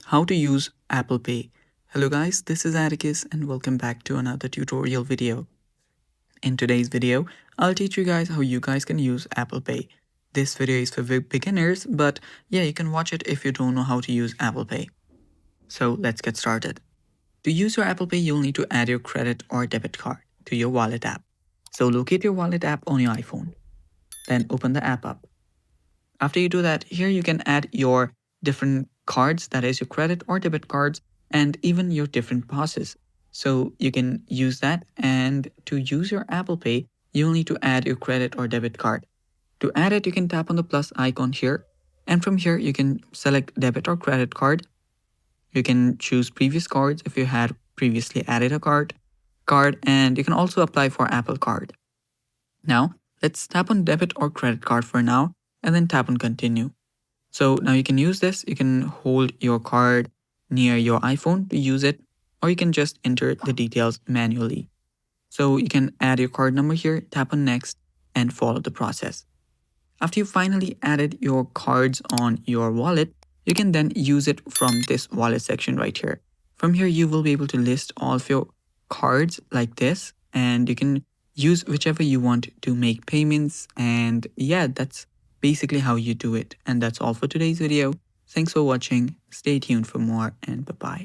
How to use Apple Pay. Hello guys, this is Atticus and welcome back to another tutorial video. In today's video, I'll teach you guys how you guys can use Apple Pay. This video is for beginners, but yeah, you can watch it if you don't know how to use Apple Pay. So let's get started. To use your Apple Pay, you'll need to add your credit or debit card to your wallet app. So locate your wallet app on your iPhone. Then open the app up. After you do that, here you can add your different cards, that is your credit or debit cards, and even your different passes. So you can use that, and to use your Apple Pay, you'll need to add your credit or debit card. To add it, you can tap on the plus icon here, and from here you can select debit or credit card. You can choose previous cards if you had previously added a card, and you can also apply for Apple Card. Now, let's tap on debit or credit card for now, and then tap on continue. So now you can use this. You can hold your card near your iPhone to use it, or you can just enter the details manually. So you can add your card number here, tap on next, and follow the process. After you finally added your cards on your wallet, you can then use it from this wallet section right here. From here, you will be able to list all of your cards like this, and you can use whichever you want to make payments. And yeah, that's basically how you do it. And that's all for today's video. Thanks for watching. Stay tuned for more, and bye-bye.